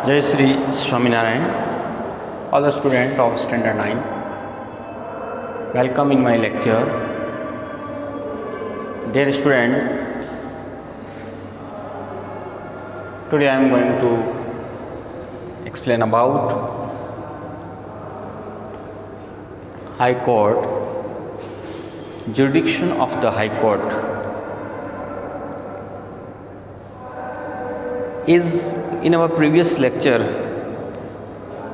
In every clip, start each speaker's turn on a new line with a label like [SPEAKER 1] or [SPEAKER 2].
[SPEAKER 1] Jai Sri Swaminarayan, all the students of Standard 9, welcome in my lecture. Dear student, today I am going to explain about High Court, jurisdiction of the High Court is in our previous lecture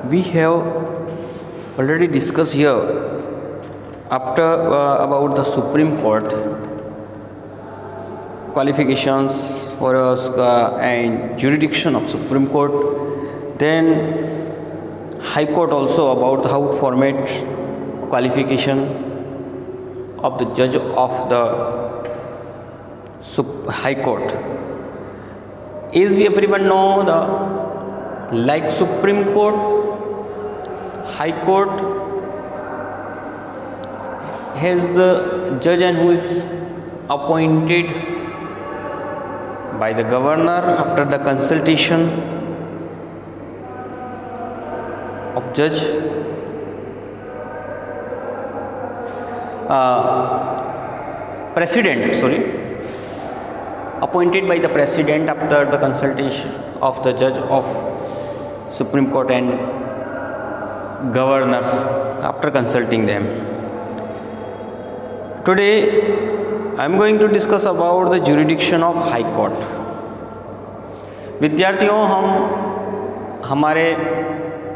[SPEAKER 1] we have already discussed here after about the Supreme Court qualifications for and jurisdiction of Supreme Court, then High Court also about how to format qualification of the judge of the High Court. As we everyone know, the like Supreme Court, High Court has the judge and who is appointed by the governor after the consultation of judge. Appointed by the president after the consultation of the judge of Supreme Court and governors after consulting them. Today I am going to discuss about the jurisdiction of High Court. विद्यार्थियों, हम हमारे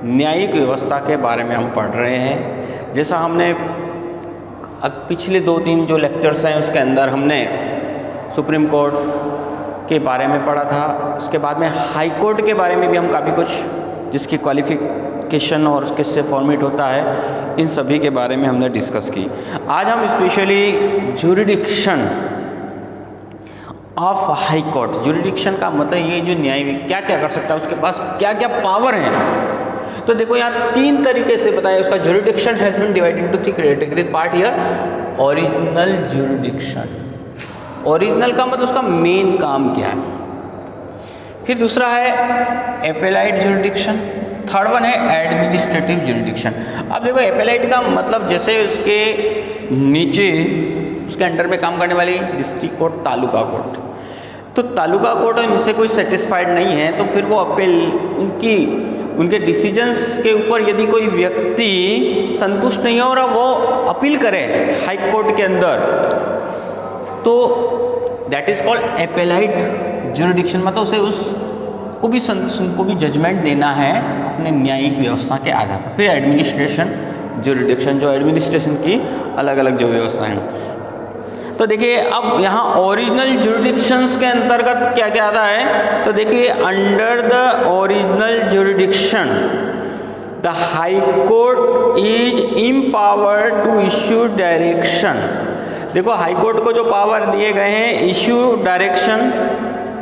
[SPEAKER 1] न्यायिक व्यवस्था के बारे में हम पढ़ रहे हैं। जैसा हमने पिछले 2-3 जो लेक्चर्स हैं उसके अंदर हमने सुप्रीम कोर्ट के बारे में पढ़ा था। उसके बाद में हाई कोर्ट के बारे में भी हम काफ़ी कुछ जिसकी क्वालिफिकेशन और किससे फॉर्मेट होता है इन सभी के बारे में हमने डिस्कस की। आज हम specially jurisdiction of high court, jurisdiction का मतलब ये जो न्यायिक क्या क्या कर सकता है, उसके पास क्या क्या पावर है। तो देखो यहाँ 3 तरीके से बताया उसका jurisdiction has been divided into 3 categories. Part here original jurisdiction, original का मतलब उसका मेन काम क्या है। फिर दूसरा है एपेलाइट जुरिडिक्शन, थर्ड वन है एडमिनिस्ट्रेटिव जुरिडिक्शन। अब देखो एपेलाइट का मतलब जैसे उसके नीचे उसके अंडर में काम करने वाली डिस्ट्रिक्ट कोर्ट, तालुका कोर्ट, तो तालुका कोर्ट इनसे कोई सेटिस्फाइड नहीं है तो फिर वो अपील उनके डिसीजंस के ऊपर यदि कोई व्यक्ति संतुष्ट नहीं हो और वो अपील करे हाई कोर्ट के अंदर, तो दैट इज कॉल्ड एपेलाइट जुरिडिक्शन। मतलब उसे उसको भी जजमेंट देना है अपने न्यायिक व्यवस्था के आधार पर। फिर एडमिनिस्ट्रेशन जुरिडिक्शन, जो एडमिनिस्ट्रेशन की अलग अलग जो व्यवस्था है। तो देखिए अब यहाँ ओरिजिनल जुरिडिक्शंस के अंतर्गत क्या क्या आता है। तो देखिए under the original jurisdiction the high court is empowered to issue direction. देखो हाई कोर्ट को जो पावर दिए गए हैं, इश्यू डायरेक्शन,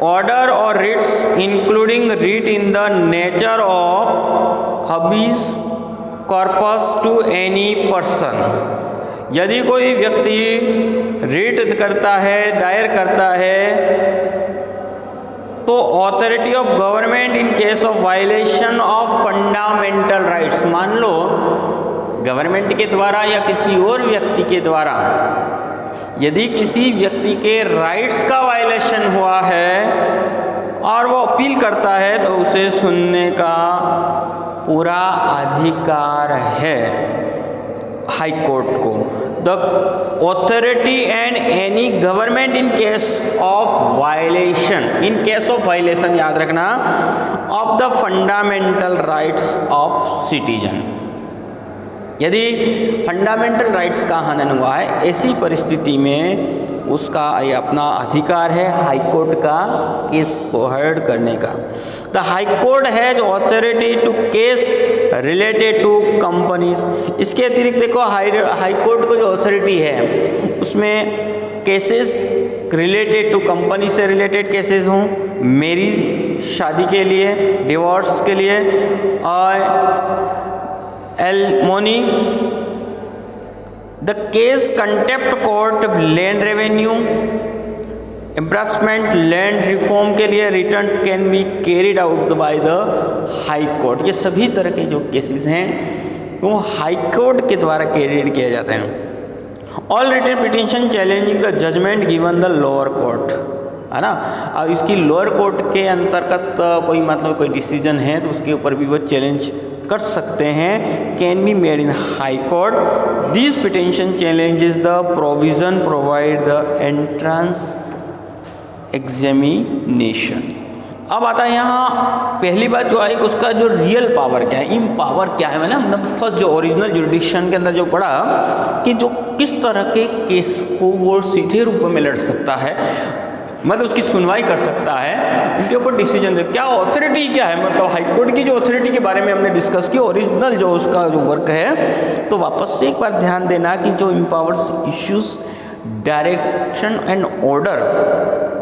[SPEAKER 1] ऑर्डर और writs including writ in the nature of habeas corpus to any person. यदि कोई व्यक्ति रिट करता है, दायर करता है, तो authority of government in case of violation of fundamental rights, मान लो गवर्नमेंट के द्वारा या किसी और व्यक्ति के द्वारा यदि किसी व्यक्ति के राइट्स का वायलेशन हुआ है और वो अपील करता है तो उसे सुनने का पूरा अधिकार है हाई कोर्ट को। The authority and any government in case of violation, in case of violation याद रखना, of the fundamental rights of citizen. यदि फंडामेंटल राइट्स का हनन हुआ है, ऐसी परिस्थिति में उसका ये अपना अधिकार है हाई कोर्ट का केस को हर्ड करने का। The high court has authority to case related to companies. इसके अतिरिक्त देखो हाई कोर्ट को जो अथॉरिटी है उसमें केसेस रिलेटेड टू कंपनी से रिलेटेड केसेस हों, मैरिज शादी के लिए, डिवोर्स के लिए, और alimony, the case contempt court land revenue, embarrassment land reform के लिए return can be carried out by the high court. ये सभी तरह के जो केसेस हैं वो हाई कोर्ट के द्वारा कैरियर किए जाते हैं। All written petition challenging the judgement given the lower court, है ना। और इसकी लोअर कोर्ट के अंतर्गत कोई मतलब कोई डिसीजन है तो उसके ऊपर भी वो चैलेंज कर सकते हैं। Can be made in high court. This petition challenges the provision provide the entrance examination. अब आता है यहाँ पहली बात जो आई उसका जो रियल पावर क्या है, इम पावर क्या है। मैंने मतलब फर्स्ट जो ओरिजिनल जुरिडिक्शन के अंदर जो पढ़ा कि जो किस तरह के केस को वो सीधे रूप में लड़ सकता है, मतलब उसकी सुनवाई कर सकता है, उनके ऊपर डिसीजन दे। क्या ऑथोरिटी क्या है, मतलब हाई कोर्ट की जो ऑथोरिटी के बारे में हमने डिस्कस की, ओरिजिनल जो उसका जो वर्क है। तो वापस से एक बार ध्यान देना कि जो empowers issues direction and order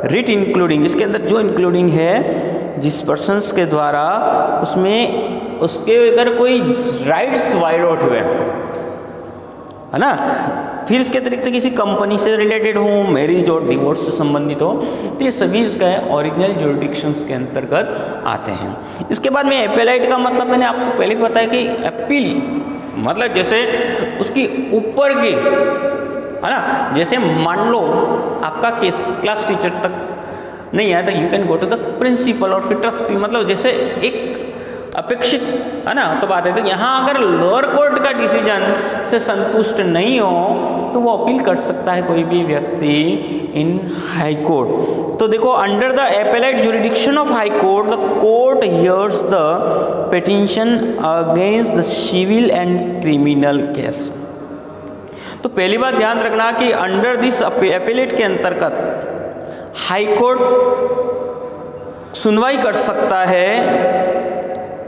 [SPEAKER 1] writ including, इसके अंदर जो इंक्लूडिंग है जिस पर्सन्स के द्वारा उसमें उसके अगर कोई राइट्स वायलेट हुए, है ना, फिर इसके अतिरिक्त किसी कंपनी से रिलेटेड हो, मैरिज और डिवोर्स से संबंधित हो, तो ये सभी इसका ओरिजिनल जुरिडिक्शंस के अंतर्गत आते हैं। इसके बाद में एपेलाइट का मतलब मैंने आपको पहले बताया कि अपील मतलब जैसे उसकी ऊपर की, है ना, जैसे मान लो आपका केस क्लास टीचर तक नहीं आया तो you can go to the principal और फिर ट्रस्टी, मतलब जैसे एक अपेक्षित, है ना, तो बात है। तो यहाँ अगर लोअर कोर्ट का डिसीजन से संतुष्ट नहीं हो तो वो अपील कर सकता है कोई भी व्यक्ति इन हाई कोर्ट। तो देखो under the appellate jurisdiction of high court the court hears the petition against the civil and criminal case. तो पहली बात ध्यान रखना कि अंडर दिस एपेलेट के अंतर्गत हाई कोर्ट सुनवाई कर सकता है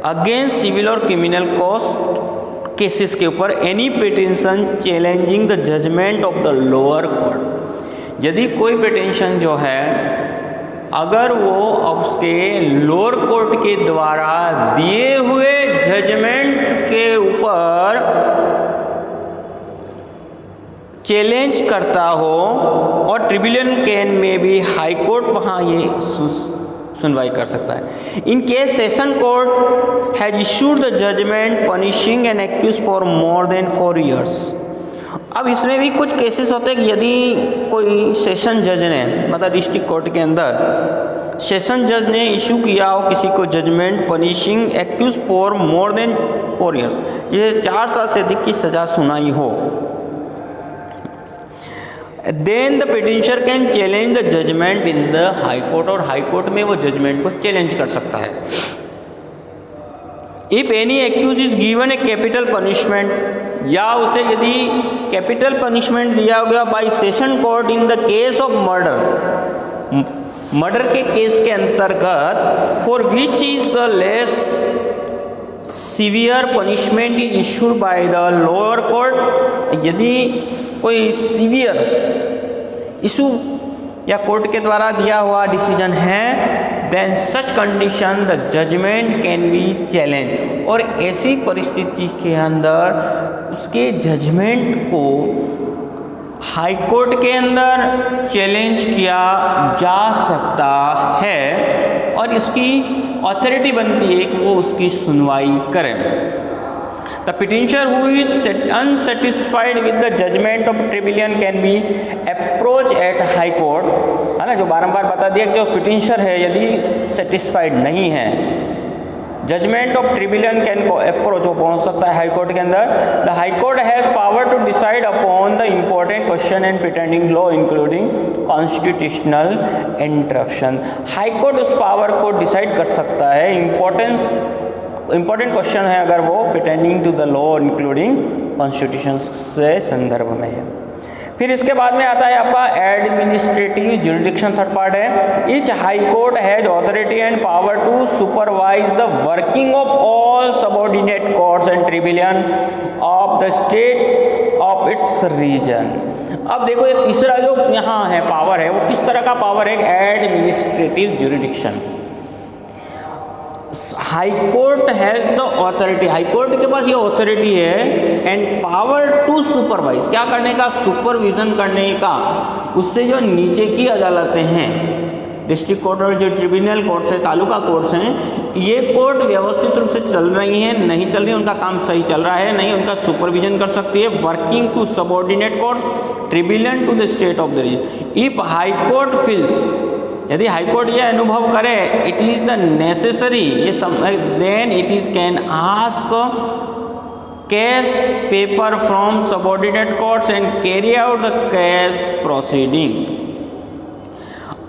[SPEAKER 1] अगेंस्ट सिविल और क्रिमिनल केसेस के ऊपर any petition challenging the judgement of the lower court. यदि कोई पिटीशन जो है अगर वो उसके लोअर कोर्ट के द्वारा दिए हुए जजमेंट के ऊपर चैलेंज करता हो और ट्रिब्यूनल कैन में भी हाई कोर्ट वहाँ ये सुनवाई कर सकता है। In case session court has issued the judgement punishing an accused for more than 4 years। अब इसमें भी कुछ केसेस होते हैं कि यदि कोई सेशन जज ने, मतलब डिस्ट्रिक्ट कोर्ट के अंदर सेशन जज ने इशू किया हो किसी को judgement punishing accused for more than 4 years, जैसे 4 साल से अधिक की सजा सुनाई हो, then the petitioner can challenge the judgement in the high court, और हाई कोर्ट में वो जजमेंट को चैलेंज कर सकता है। If any accused is given a capital punishment, या उसे यदि कैपिटल पनिशमेंट दिया गया by session court in the case of murder, murder के केस के अंतर्गत, for which is the less severe punishment is issued by the lower court. यदि कोई सीवियर इशू या कोर्ट के द्वारा दिया हुआ डिसीजन है, then such condition the judgement can be challenge, और ऐसी परिस्थिति के अंदर उसके जजमेंट को हाई कोर्ट के अंदर चैलेंज किया जा सकता है और इसकी अथॉरिटी बनती है कि वो उसकी सुनवाई करें। The petitioner who is unsatisfied with the judgment of tribunal can be approached at high court, है ना, जो बारंबार बता दिया कि जो पिटिशनर है यदि सेटिस्फाइड नहीं है judgement of tribunal can approach, वो पहुंच सकता है हाई कोर्ट के अंदर। The high court has power to decide upon the important question and pending law including constitutional interpretation. High court उस पावर को डिसाइड कर सकता है, इंपॉर्टेंट क्वेश्चन है अगर वो pertaining to the law including constitution से संदर्भ में है। फिर इसके बाद में आता है आपका एडमिनिस्ट्रेटिव जुरिडिक्शन, थर्ड पार्ट है। Each high court has authority and power to supervise the working of all subordinate courts and tribunal of the state of its region. अब देखो ये तीसरा जो यहाँ है पावर है वो किस तरह का पावर है, administrative jurisdiction. High court has the authority, high court के पास ये ऑथोरिटी है एंड पावर टू सुपरवाइज, क्या करने का, सुपरविजन करने का, उससे जो नीचे की अदालतें हैं डिस्ट्रिक्ट कोर्ट और जो ट्रिब्यूनल कोर्ट्स हैं, तालुका कोर्ट्स हैं, ये कोर्ट व्यवस्थित रूप से चल रही हैं, नहीं चल रही, उनका काम सही चल रहा है नहीं, उनका सुपरविजन कर सकती है working to subordinate courts tribunal to the state of the region. If high court feels, यदि हाई कोर्ट यह अनुभव करे, इट इज द नेसेसरी, ये then it is can ask case paper from subordinate courts and carry out the case proceeding.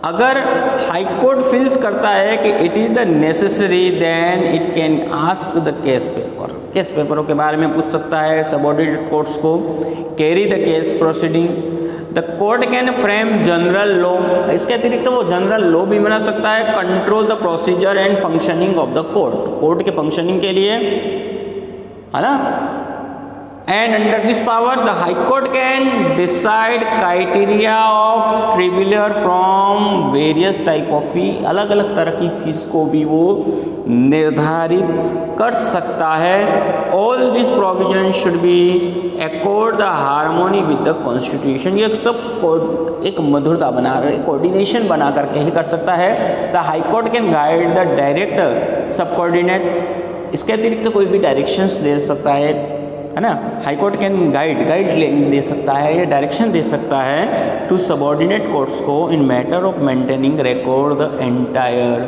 [SPEAKER 1] अगर high court feels करता है कि it is the necessary, then it can ask the case paper, case पेपरों के बारे में पूछ सकता है सबऑर्डिनेट कोर्ट्स को, carry the case proceeding. The court can frame general law, इसके अतिरिक्त वो जनरल लॉ भी बना सकता है, control the procedure and functioning of the court, court के फंक्शनिंग के लिए, है ना। And under this power the high court can decide criteria of tribunal from various type of fee, अलग अलग तरह की फीस को भी वो निर्धारित कर सकता है। All this provision should be accord the harmony with the constitution, ये सब एक मधुरता बना रहे, कोऑर्डिनेशन बना करके ही कर सकता है। The high court can guide the director सब कोऑर्डिनेट, इसके अतिरिक्त कोई भी डायरेक्शंस दे सकता है ना। हाई कोर्ट कैन गाइड दे सकता है या डायरेक्शन दे सकता है टू सबऑर्डिनेट कोर्ट्स को इन matter of maintaining record the entire.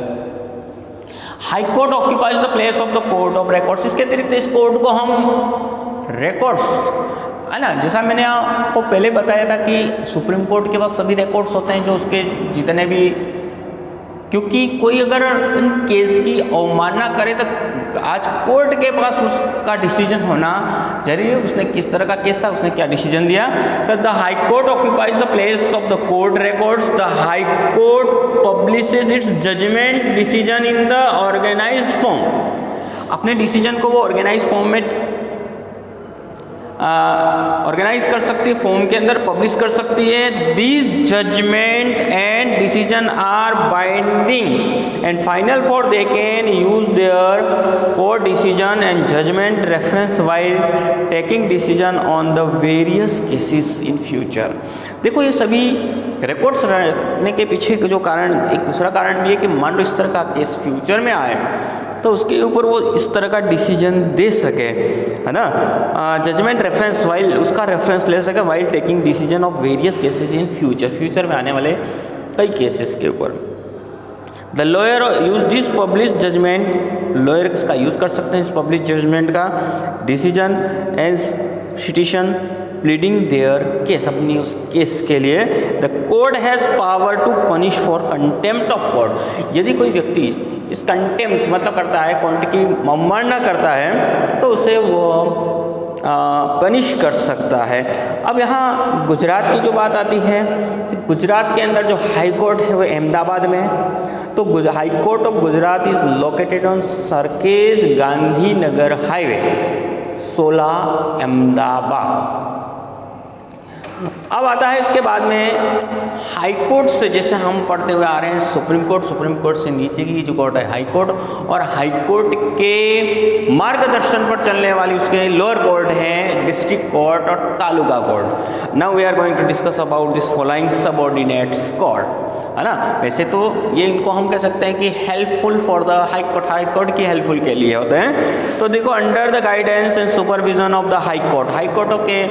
[SPEAKER 1] High court occupies the place of the court of records, इसके अतिरिक्त इस कोर्ट को हम रिकॉर्ड्स, है ना, जैसा मैंने आपको पहले बताया था कि सुप्रीम कोर्ट के पास सभी रिकॉर्ड्स होते हैं, जो उसके जितने भी, क्योंकि कोई अगर इन केस की अवमानना करे तो आज कोर्ट के पास उसका डिसीजन होना जरूरी है, उसने किस तरह का केस था, उसने क्या डिसीजन दिया। तो the high court occupies the place of the court records, the high court publishes its judgement decision in the organised form, अपने डिसीजन को वो ऑर्गेनाइज फॉर्म में ऑर्गेनाइज कर सकती है, फॉर्म के अंदर पब्लिश कर सकती है। These judgement and decision are binding and final for they can use their court decision and judgement reference while taking decision on the various cases in future. देखो ये सभी रिकॉर्ड्स रखने के पीछे जो कारण, एक दूसरा कारण भी है कि मान लो इस तरह का केस फ्यूचर में आए तो उसके ऊपर वो इस तरह का डिसीजन दे सके, है ना। जजमेंट रेफरेंस वाइल, उसका रेफरेंस ले सके while taking decision of various cases in future, future में आने वाले कई केसेस के ऊपर। The lawyer use this publish judgment, lawyer इसका यूज़ कर सकते हैं इस पब्लिश जजमेंट का decision as citation pleading their case, अपनी उस केस के लिए। The court has power to punish for contempt of court, यदि कोई व्यक्ति इस कंटेम्प्ट मतलब करता है, कोर्ट की अवमानना करता है तो उसे वो पनिश कर सकता है। अब यहाँ गुजरात की जो बात आती है तो गुजरात के अंदर जो हाई कोर्ट है वो अहमदाबाद में है। तो high court of Gujarat is located on Sarkhej Gandhinagar highway 16 Ahmedabad. अब आता है इसके बाद में हाई कोर्ट से, जैसे हम पढ़ते हुए आ रहे हैं सुप्रीम कोर्ट, सुप्रीम कोर्ट से नीचे की जो कोर्ट है हाई कोर्ट, और हाई कोर्ट के मार्गदर्शन पर चलने वाली उसके लोअर कोर्ट हैं डिस्ट्रिक्ट कोर्ट और taluka court. Now we are going to discuss about this following subordinates court, है ना। वैसे तो ये इनको हम कह सकते हैं कि helpful for the high court की हेल्पफुल के लिए होते हैं। तो देखो under the guidance and supervision of the high कोर्टों के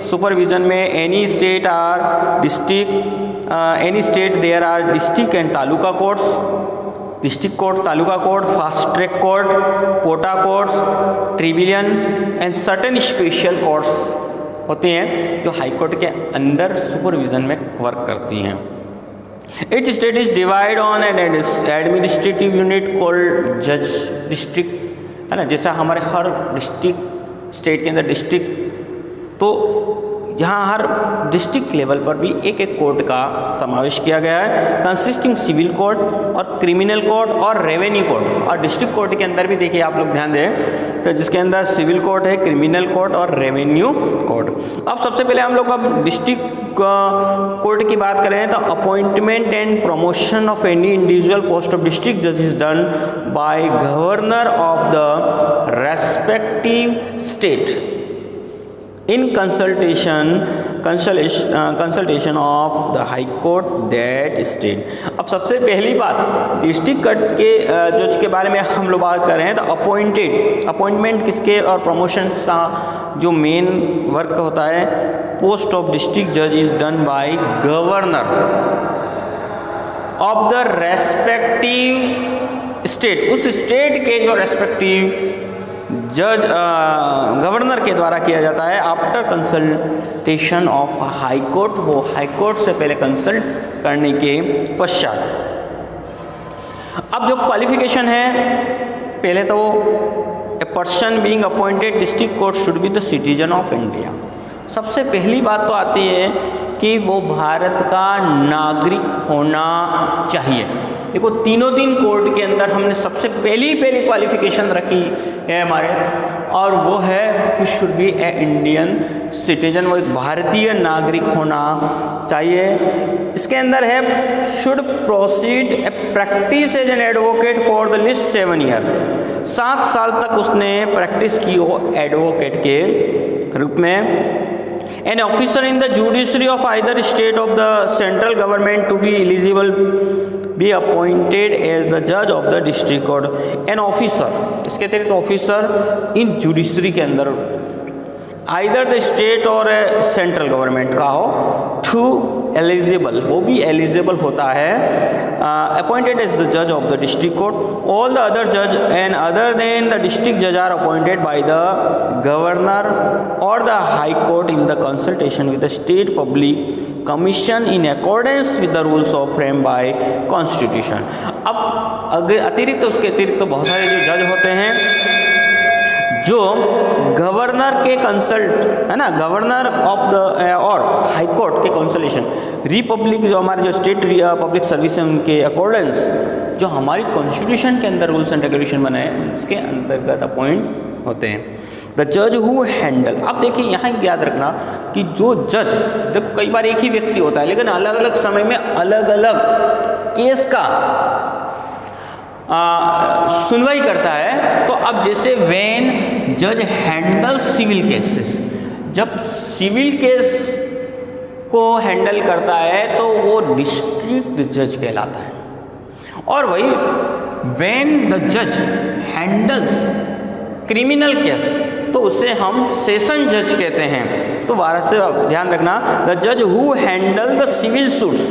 [SPEAKER 1] सुपरविजन में any state are district any state there are district and taluka courts, district court, taluka court, fast track court, POTA courts, tribunal and certain special courts होते हैं जो high court के अंदर supervision में work करती हैं। Each state is divided on an administrative unit called judge district, है ना। जैसा हमारे हर डिस्ट्रिक्ट स्टेट के अंदर डिस्ट्रिक्ट, तो यहाँ हर डिस्ट्रिक्ट लेवल पर भी एक एक कोर्ट का समावेश किया गया है, कंसिस्टिंग सिविल कोर्ट और क्रिमिनल कोर्ट और रेवेन्यू कोर्ट। और डिस्ट्रिक्ट कोर्ट के अंदर भी देखिए आप लोग ध्यान दें तो जिसके अंदर सिविल कोर्ट है, क्रिमिनल कोर्ट और रेवेन्यू कोर्ट। अब सबसे पहले हम लोग अब डिस्ट्रिक्ट कोर्ट की बात करें तो appointment and promotion of any individual post of district जज is done by governor of the respective state, in consultation of the high court that state. अब सबसे पहली बात डिस्ट्रिक्ट कोर्ट के जज के बारे में हम लोग बात कर रहे हैं। तो अपॉइंटमेंट किसके और प्रमोशंस का जो मेन वर्क होता है, पोस्ट ऑफ डिस्ट्रिक्ट जज is done by governor of the respective state. उस स्टेट के जो रेस्पेक्टिव जज गवर्नर के द्वारा किया जाता है after consultation of high court. वो हाई कोर्ट से पहले कंसल्ट करने के पश्चात। अब जो क्वालिफिकेशन है, पहले तो a person being appointed district court should be the citizen of India. सबसे पहली बात तो आती है कि वो भारत का नागरिक होना चाहिए। देखो तीनों कोर्ट के अंदर हमने सबसे पहली क्वालिफिकेशन रखी है हमारे, और वो है कि should be a Indian citizen, वो एक भारतीय नागरिक होना चाहिए। इसके अंदर है should proceed a practice as an advocate for the list 7 year. 7 साल तक उसने प्रैक्टिस की हो एडवोकेट के रूप में। An officer in the judiciary of either state of the central government to be eligible be appointed as the judge of the district court. An officer, इसके अतिरिक्त ऑफिसर इन जुडिशरी के अंदर either the state और central government का हो, to eligible, वो भी eligible होता है, अपॉइंटेड एज द जज of the district court. All the other जज and other than the district जज are appointed by the governor और the high court in the consultation with the state public commission in accordance with the rules of frame by constitution. अब अतिरिक्त उसके अतिरिक्त तो बहुत सारे जो जज होते हैं जो गवर्नर के कंसल्ट है ना, गवर्नर ऑफ द और हाई कोर्ट के कंसल्टेशन रिपब्लिक जो हमारे जो स्टेट पब्लिक सर्विस है उनके अकॉर्डेंस जो हमारी कॉन्स्टिट्यूशन के अंदर रूल्स एंड रेगुलेशन बनाए उसके अंतर्गत अपॉइंट होते हैं। द जज हु हैंडल। अब देखिए यहाँ याद रखना कि जो जज, देखो कई बार एक ही व्यक्ति होता है लेकिन अलग अलग समय में अलग अलग केस का सुनवाई करता है। तो अब जैसे व्हेन जज हैंडल सिविल केसेस, जब सिविल केस को हैंडल करता है तो वो डिस्ट्रिक्ट जज कहलाता है। और वही व्हेन द जज हैंडल्स क्रिमिनल केस तो उसे हम सेशन जज कहते हैं। तो वारा से ध्यान रखना, द जज who handle the civil suits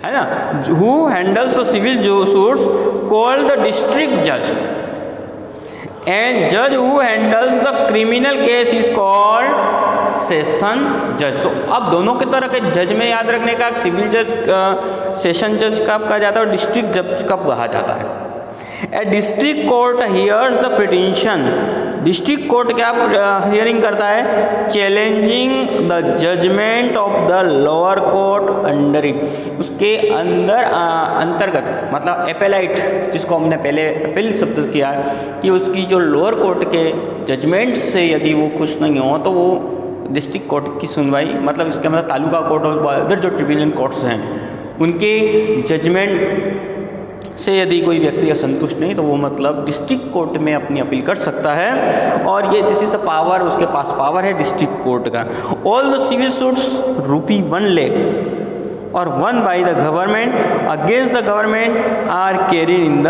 [SPEAKER 1] है ना, who handles the civil suits called the district जज, एंड जज who handles the criminal case is called session जज। तो अब दोनों के तरह के जज में याद रखने का, सिविल जज सेशन जज कब कहा जाता है और डिस्ट्रिक्ट जज कब कहा जाता है। A district court hears the petition. District court क्या हियरिंग करता है, challenging the judgement of the lower court under it. उसके अंदर अंतर्गत मतलब एपेलाइट, जिसको हमने पहले अपील शब्द किया कि उसकी जो लोअर कोर्ट के जजमेंट से यदि वो खुश नहीं हो तो वो डिस्ट्रिक्ट कोर्ट की सुनवाई, मतलब इसके मतलब तालुका कोर्ट और अदर जो ट्रिब्यूनल कोर्ट्स हैं उनके जजमेंट से यदि कोई व्यक्ति असंतुष्ट नहीं तो वो मतलब डिस्ट्रिक्ट कोर्ट में अपनी अपील कर सकता है। और ये दिस इज द पावर, उसके पास पावर है डिस्ट्रिक्ट कोर्ट का। All the civil suits ₹1 lakh और one by the government against the government are carried in the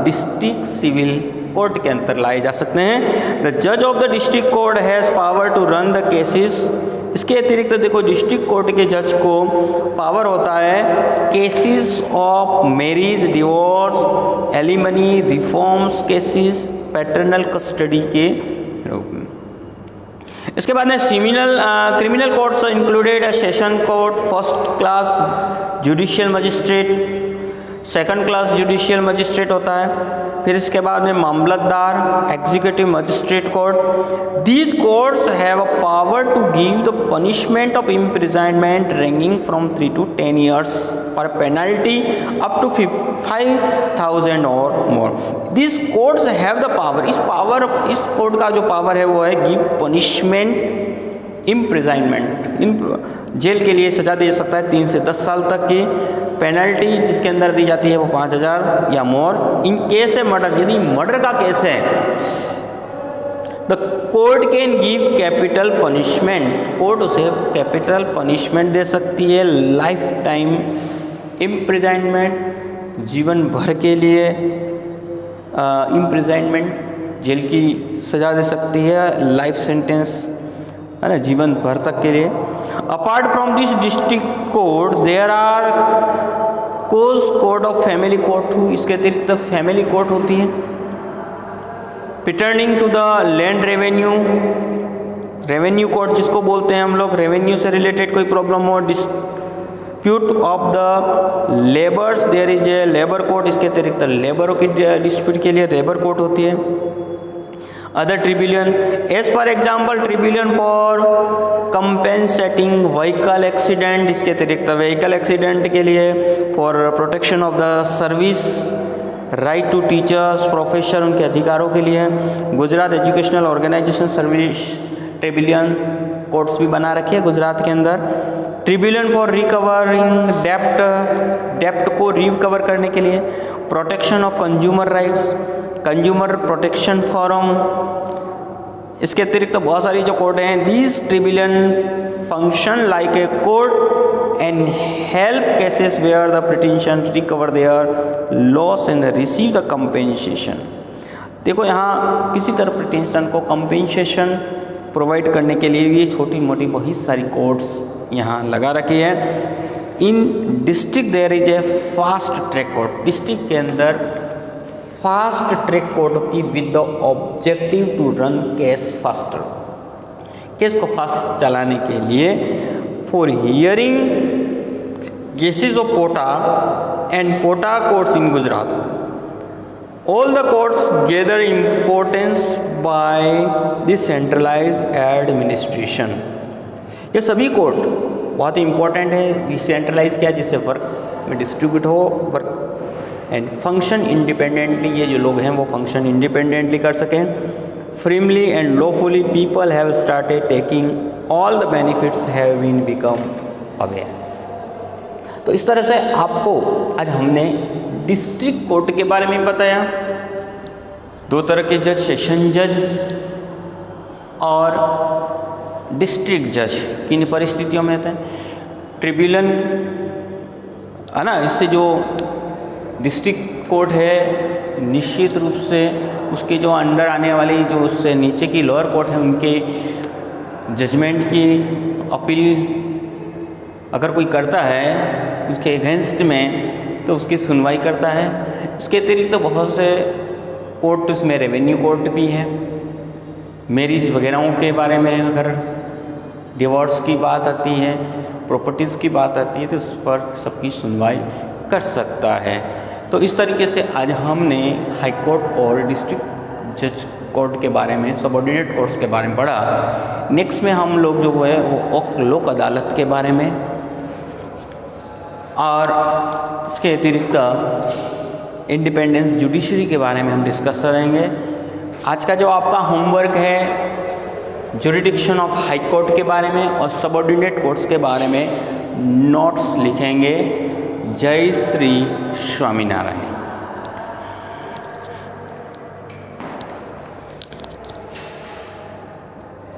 [SPEAKER 1] district civil court के अंदर लाए जा सकते हैं। द जज of the district court has power to run the cases. इसके अतिरिक्त देखो डिस्ट्रिक्ट कोर्ट के जज को पावर होता है cases of marriage, divorce, alimony, reforms cases, paternal custody के रूप में। इसके बाद में criminal courts included session court, first class judicial magistrate, second class judicial magistrate होता है। फिर इसके बाद में mamlatdar, executive magistrate court. These courts have a power to give the punishment of imprisonment ranging from 3 to 10 years पर penalty up to 5,000 और more. This courts have the power, इस court का जो पावर है वो है गिव पनिशमेंट, इम्प्रिजनमेंट, जेल के लिए सजा दे सकता है 3 से 10 साल तक की। पेनल्टी जिसके अंदर दी जाती है वो 5,000 या मोर। इन केस है मर्डर, यदि मर्डर का केस है the court can give capital punishment, court उसे कैपिटल पनिशमेंट दे सकती है, लाइफ टाइम इम्प्रिजनमेंट, जीवन भर के लिए इम्प्रिजनमेंट, जेल की सज़ा दे सकती है, लाइफ सेंटेंस है ना, जीवन भर तक के लिए। Apart from this district court there are court of family court, इसके अतिरिक्त फैमिली कोर्ट होती है। Pertaining to the land revenue, revenue court जिसको बोलते हैं हम लोग, रेवेन्यू से रिलेटेड कोई प्रॉब्लम हो, dispute of the labours there is a labour court, इसके अतिरिक्त लेबरों की डिस्प्यूट के लिए लेबर कोर्ट होती है। Other tribunal as per example tribunal for compensating vehicle accident, इसके अतिरिक्त व्हीकल एक्सीडेंट के लिए, for protection of the service right to teachers profession, उनके अधिकारों के लिए। Gujarat educational organisation service tribunal courts भी बना रखी है गुजरात के अंदर। ट्रिब्यूनल फॉर रिकवरिंग डेप्ट, डेप्ट को रिकवर करने के लिए। Protection of consumer rights, consumer protection forum, इसके अतिरिक्त तो बहुत सारी जो कोर्ट हैं। This tribunal function like a court and help cases where the pretension recover their loss and receive the compensation. देखो यहाँ किसी तरह प्रिटेंशन को कंपेंसेशन प्रोवाइड करने के लिए ये छोटी मोटी बहुत सारी कोर्ट्स यहाँ लगा रखी है। In district there is a fast track court, district के अंदर फास्ट ट्रैक कोर्ट होती है with the objective to run case faster, case को फास्ट चलाने के लिए। For hearing cases of POTA and POTA courts in Gujarat, all the courts gather importance by the centralised administration. ये सभी कोर्ट बहुत ही important है, डिसेंट्रलाइज किया जिससे वर्क में डिस्ट्रीब्यूट हो, वर्क एंड फंक्शन इंडिपेंडेंटली, ये जो लोग हैं वो फंक्शन इंडिपेंडेंटली कर सकें। Freely and lawfully people have started taking all the benefits have been become aware. तो इस तरह से आपको आज हमने डिस्ट्रिक्ट कोर्ट के बारे में बताया, दो तरह के जज, सेशन जज और डिस्ट्रिक्ट जज किन परिस्थितियों में होते हैं। ट्रिब्यूनल है ना, इससे जो डिस्ट्रिक्ट कोर्ट है निश्चित रूप से उसके जो अंडर आने वाली जो उससे नीचे की लोअर कोर्ट है उनके जजमेंट की अपील अगर कोई करता है उसके अगेंस्ट में तो उसकी सुनवाई करता है। इसके अतिरिक्त तो बहुत से कोर्ट उसमें रेवेन्यू कोर्ट भी है, मैरिज वगैरह के बारे में अगर डिवोर्स की बात आती है, प्रॉपर्टीज़ की बात आती है तो उस पर सबकी सुनवाई कर सकता है। तो इस तरीके से आज हमने हाई कोर्ट और डिस्ट्रिक्ट जज कोर्ट के बारे में, सबऑर्डिनेट कोर्ट्स के बारे में पढ़ा। नेक्स्ट में हम लोग जो है वो लोक अदालत के बारे में और इसके अतिरिक्त इंडिपेंडेंस जुडिशरी के बारे में हम डिस्कस करेंगे। आज का जो आपका होमवर्क है ज्यूरिडिक्शन ऑफ हाई कोर्ट के बारे में और सबऑर्डिनेट कोर्ट्स के बारे में नोट्स लिखेंगे। जय श्री स्वामीनारायण।